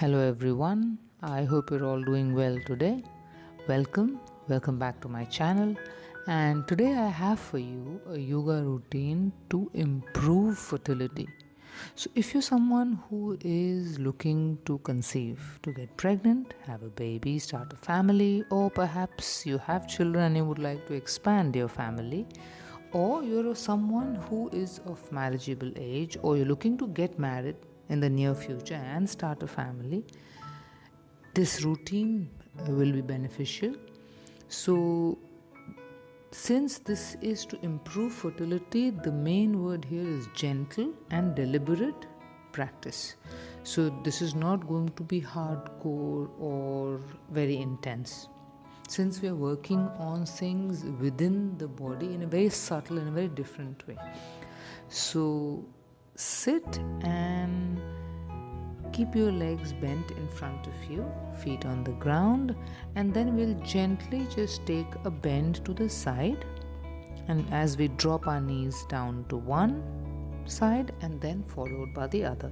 Hello everyone, I hope you're all doing well today. Welcome back to my channel. And today I have for you a yoga routine to improve fertility. So, if you're someone who is looking to conceive, to get pregnant, have a baby, start a family, or perhaps you have children and you would like to expand your family, or you're someone who is of marriageable age, or you're looking to get married in the near future and start a family, this routine will be beneficial. So, since this is to improve fertility, the main word here is gentle and deliberate practice. So, this is not going to be hardcore or very intense. Since we are working on things within the body in a very subtle and a very different way. So, sit and keep your legs bent in front of you, feet on the ground, and then we'll gently just take a bend to the side. And as we drop our knees down to one side and then followed by the other,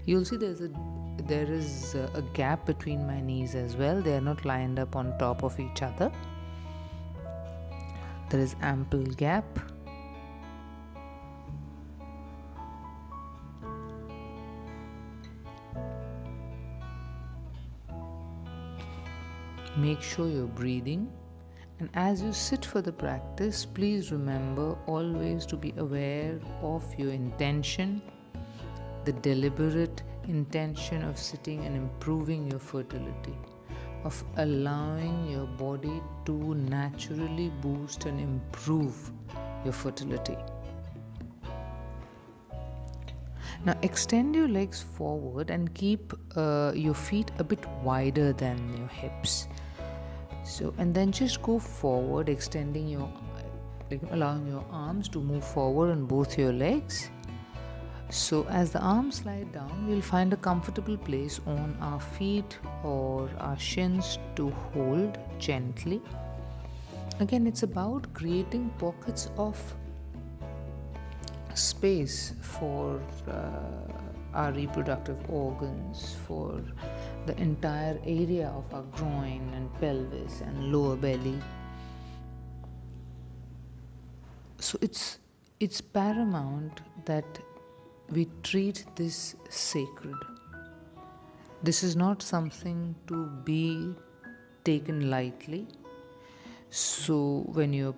you'll see there is a gap between my knees as well. They are not lined up on top of each other. There is ample gap. Make sure you're breathing, and as you sit for the practice, please remember always to be aware of your intention, the deliberate intention of sitting and improving your fertility, of allowing your body to naturally boost and improve your fertility. Now extend your legs forward and keep your feet a bit wider than your hips. So, and then just go forward, extending allowing your arms to move forward on both your legs. So as the arms slide down, we'll find a comfortable place on our feet or our shins to hold gently. Again, it's about creating pockets of space for our reproductive organs, for the entire area of our groin and pelvis and lower belly. So it's paramount that we treat this sacred. This is not something to be taken lightly. So when you're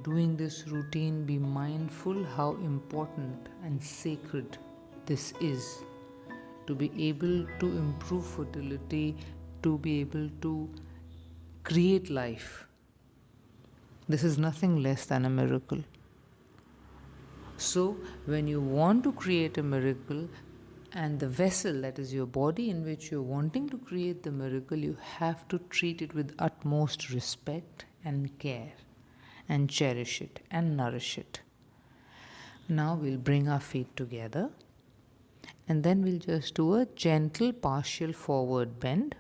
doing this routine, be mindful how important and sacred this is, to be able to improve fertility, to be able to create life. This is nothing less than a miracle. So when you want to create a miracle, and the vessel, that is your body in which you're wanting to create the miracle, you have to treat it with utmost respect and care, and cherish it and nourish it. Now we'll bring our feet together, and then we'll just do a gentle partial forward bend,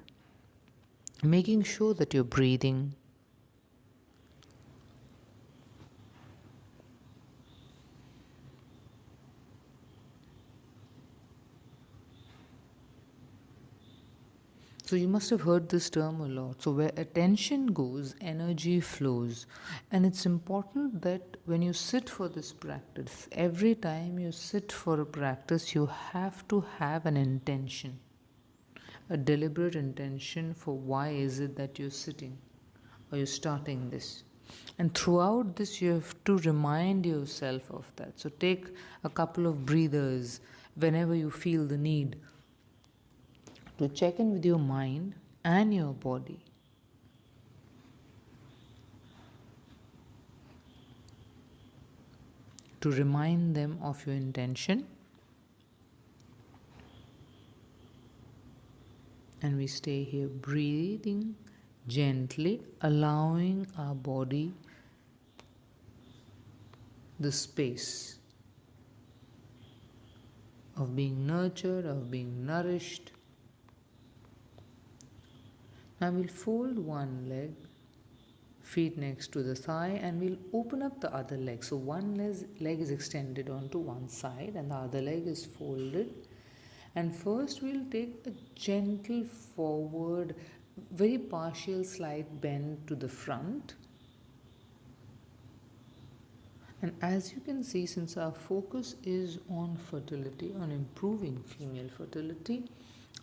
making sure that you're breathing. So you must have heard this term a lot. So where attention goes, energy flows. And it's important that when you sit for this practice, every time you sit for a practice, you have to have an intention, a deliberate intention for why is it that you're sitting or you're starting this. And throughout this, you have to remind yourself of that. So take a couple of breathers whenever you feel the need to check in with your mind and your body. To remind them of your intention. And we stay here breathing gently, allowing our body the space of being nurtured, of being nourished. Now we'll fold one leg, feet next to the thigh, and we'll open up the other leg. So one leg is extended onto one side and the other leg is folded. And first, we'll take a gentle forward, very partial slight bend to the front. And as you can see, since our focus is on fertility, on improving female fertility,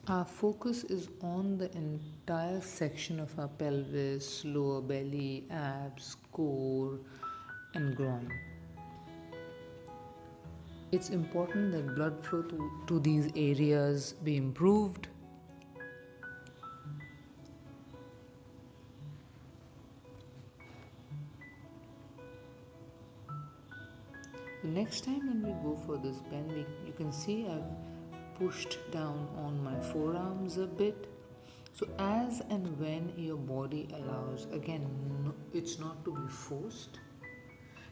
our focus is on the entire section of our pelvis, lower belly, abs, core, and groin. It's important that blood flow to these areas be improved. The next time when we go for this bend, you can see I've pushed down on my forearms a bit. So as and when your body allows, again, it's not to be forced.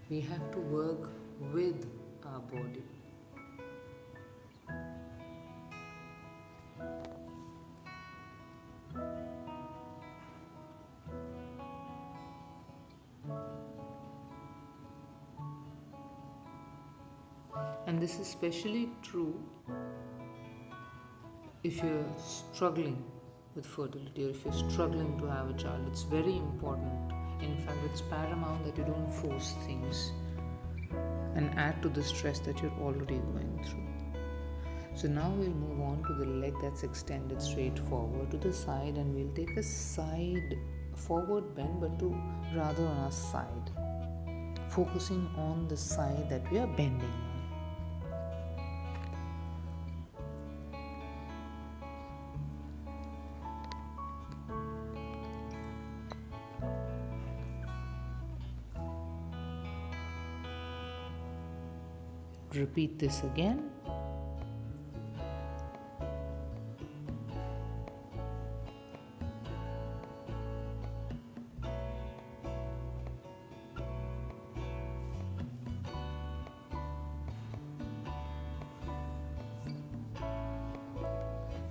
We have to work with our body. And this is especially true if you're struggling with fertility or if you're struggling to have a child. It's very important. In fact, it's paramount that you don't force things and add to the stress that you're already going through. So now we'll move on to the leg that's extended straight forward to the side, and we'll take a side forward bend, but to rather on our side, focusing on the side that we are bending on. Repeat this again.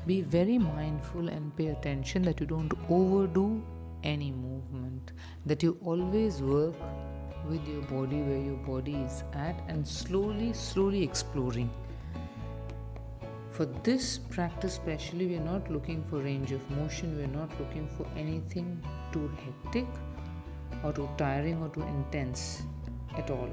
Be very mindful and pay attention that you don't overdo any movement, that you always work with your body where your body is at and slowly exploring. For this practice especially, we are not looking for range of motion, we are not looking for anything too hectic or too tiring or too intense at all.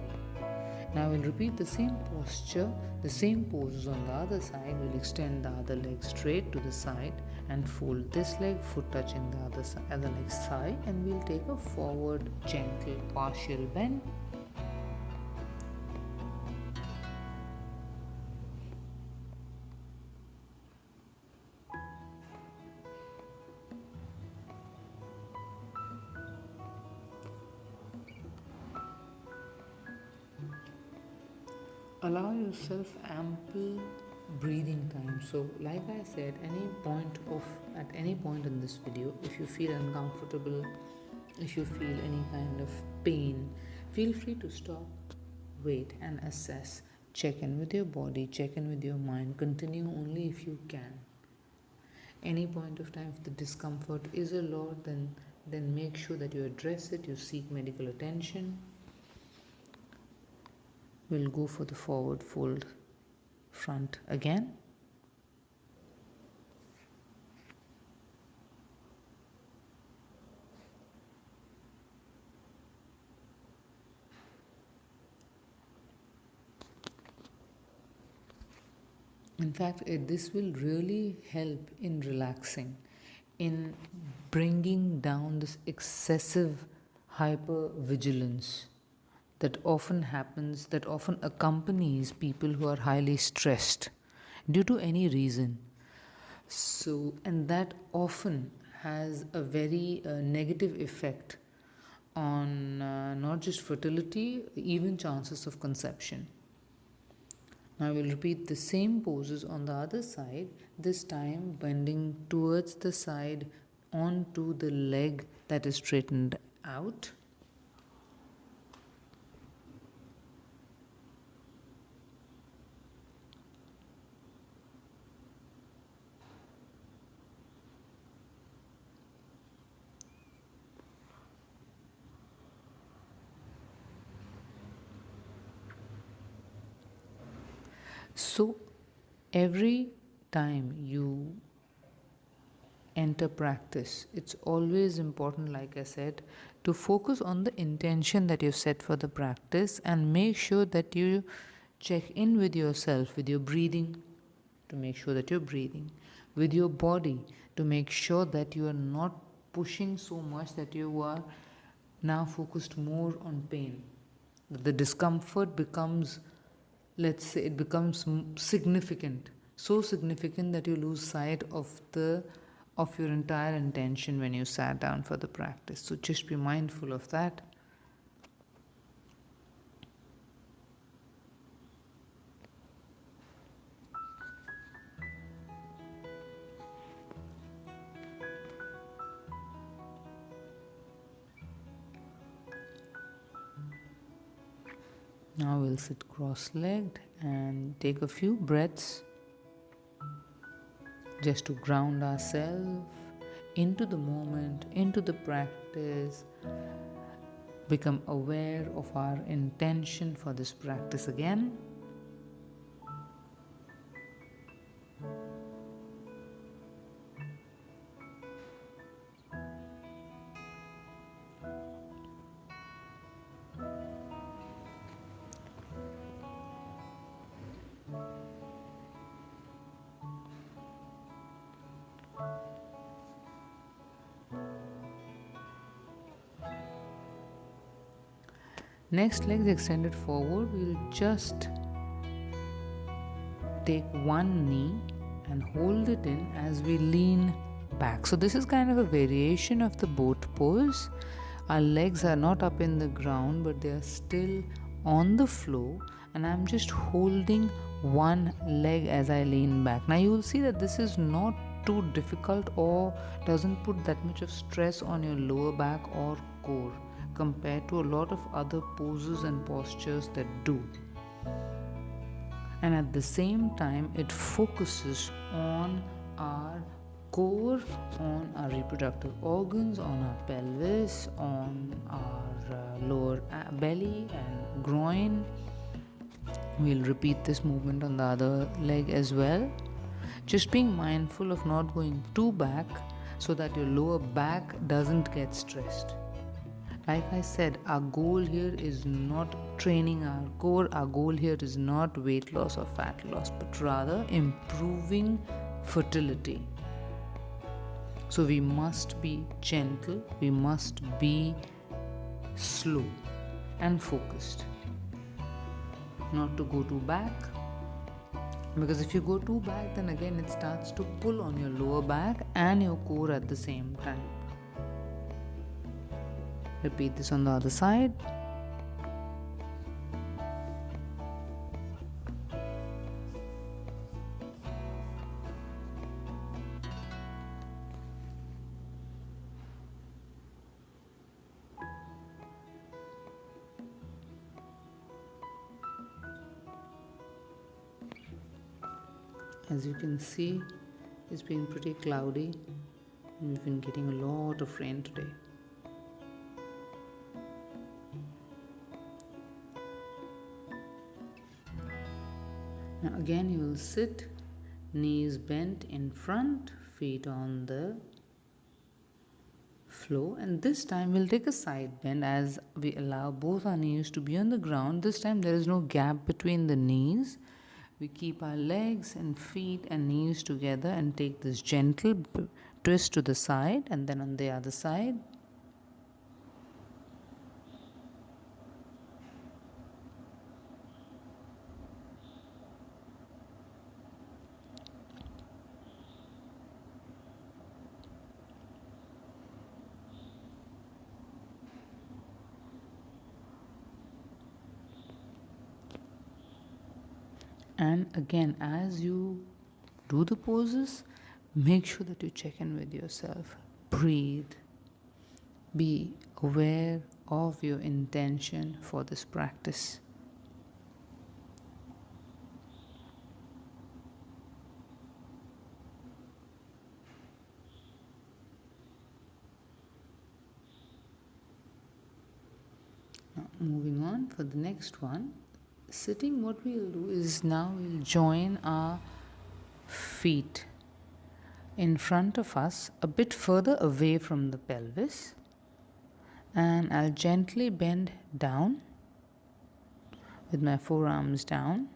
Now we'll repeat the same posture, the same poses on the other side. We'll extend the other leg straight to the side and fold this leg, foot touching the other leg's thigh, and we'll take a forward gentle partial bend. Allow yourself ample breathing time. So like I said, at any point in this video, if you feel uncomfortable, if you feel any kind of pain, feel free to stop, wait and assess. Check in with your body, check in with your mind. Continue only if you can. Any point of time, if the discomfort is a lot, then make sure that you address it, you seek medical attention. We'll go for the forward fold front again. In fact, this will really help in relaxing, in bringing down this excessive hypervigilance that often happens, that often accompanies people who are highly stressed due to any reason. So, and that often has a very negative effect on not just fertility, even chances of conception. Now we'll repeat the same poses on the other side, this time bending towards the side onto the leg that is straightened out. So every time you enter practice, it's always important, like I said, to focus on the intention that you set for the practice and make sure that you check in with yourself, with your breathing, to make sure that you're breathing, with your body, to make sure that you are not pushing so much that you are now focused more on pain. The discomfort becomes, let's say, it becomes significant, so significant that you lose sight of your entire intention when you sat down for the practice. So just be mindful of that. Now we'll sit cross-legged and take a few breaths just to ground ourselves into the moment, into the practice, become aware of our intention for this practice again. Next, legs extended forward, we'll just take one knee and hold it in as we lean back. So this is kind of a variation of the boat pose. Our legs are not up in the ground, but they are still on the floor, and I'm just holding one leg as I lean back. Now you will see that this is not too difficult or doesn't put that much of stress on your lower back or core compared to a lot of other poses and postures that do. And at the same time, it focuses on our core, on our reproductive organs, on our pelvis, on our lower belly and groin. We'll repeat this movement on the other leg as well. Just being mindful of not going too back so that your lower back doesn't get stressed. Like I said, our goal here is not training our core, our goal here is not weight loss or fat loss, but rather improving fertility. So we must be gentle, we must be slow and focused. Not to go too back, because if you go too back, then again it starts to pull on your lower back and your core at the same time. Repeat this on the other side. As you can see, it's been pretty cloudy and we've been getting a lot of rain today. Now again you will sit, knees bent in front, feet on the floor, and this time we'll take a side bend as we allow both our knees to be on the ground. This time there is no gap between the knees. We keep our legs and feet and knees together and take this gentle twist to the side, and then on the other side. And again, as you do the poses, make sure that you check in with yourself. Breathe. Be aware of your intention for this practice. Now, moving on for the next one. Sitting, what we'll do is now we'll join our feet in front of us, a bit further away from the pelvis, and I'll gently bend down with my forearms down.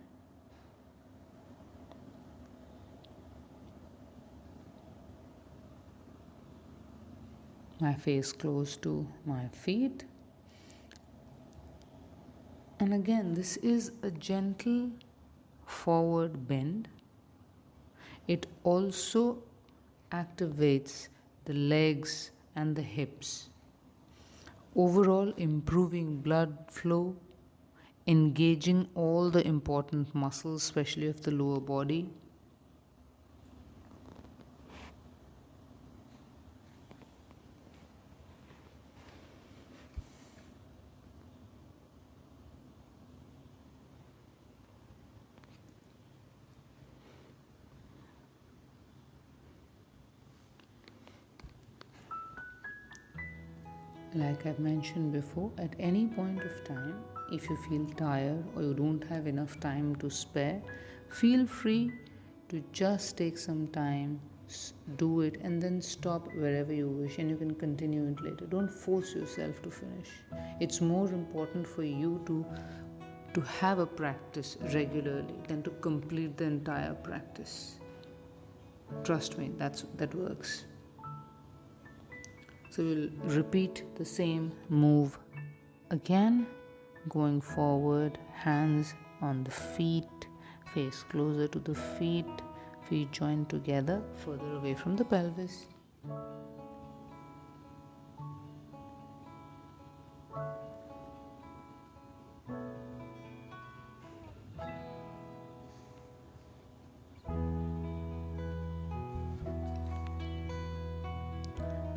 My face close to my feet. And again, this is a gentle forward bend. It also activates the legs and the hips, overall improving blood flow, engaging all the important muscles, especially of the lower body. Like I've mentioned before, at any point of time, if you feel tired or you don't have enough time to spare, feel free to just take some time, do it, and then stop wherever you wish, and you can continue it later. Don't force yourself to finish. It's more important for you to have a practice regularly than to complete the entire practice. Trust me, that works. So we'll repeat the same move again, going forward, hands on the feet, face closer to the feet joined together, further away from the pelvis.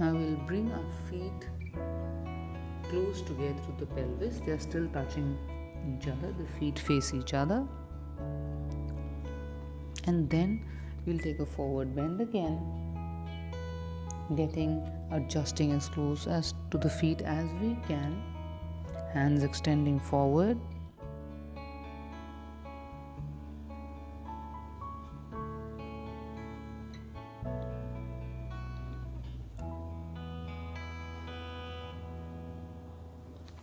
Now we'll bring our feet close together to the pelvis. They are still touching each other. The feet face each other. And then we'll take a forward bend again, adjusting as close as to the feet as we can. Hands extending forward.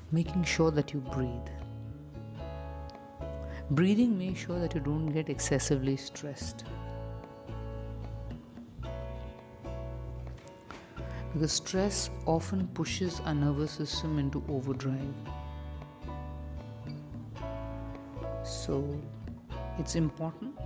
Making sure that you breathe. Breathing makes sure that you don't get excessively stressed. Because stress often pushes our nervous system into overdrive. So it's important,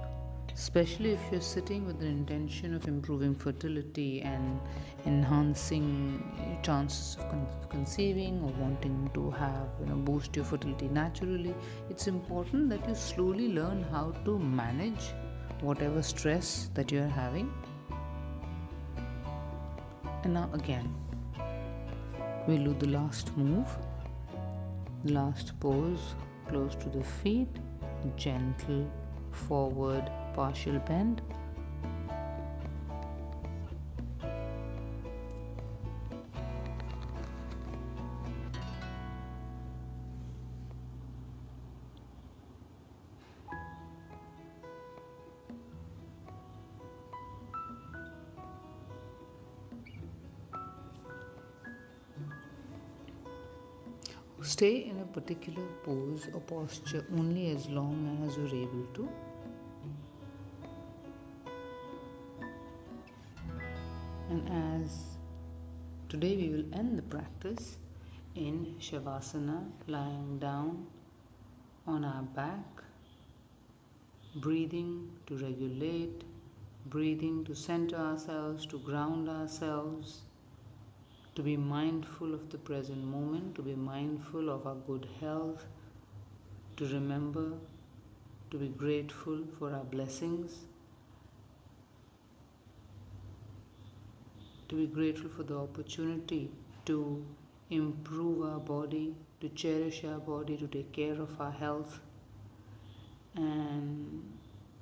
especially if you're sitting with the intention of improving fertility and enhancing your chances of conceiving, or wanting to have boost your fertility naturally. It's important that you slowly learn how to manage whatever stress that you're having. And now again, we'll do the last move, the last pose, close to the feet, gentle forward partial bend. Stay in a particular pose or posture only as long as you're able to. And as today we will end the practice in Shavasana, lying down on our back, breathing to regulate, breathing to center ourselves, to ground ourselves, to be mindful of the present moment, to be mindful of our good health, to remember to be grateful for our blessings, to be grateful for the opportunity to improve our body, to cherish our body, to take care of our health, and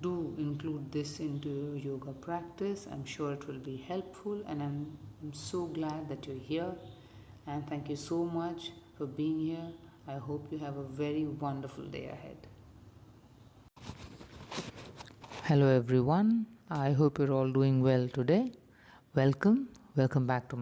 do include this into your yoga practice. I'm sure it will be helpful, and I'm so glad that you're here, and thank you so much for being here. I hope you have a very wonderful day ahead. Hello everyone, I hope you're all doing well today. Welcome back to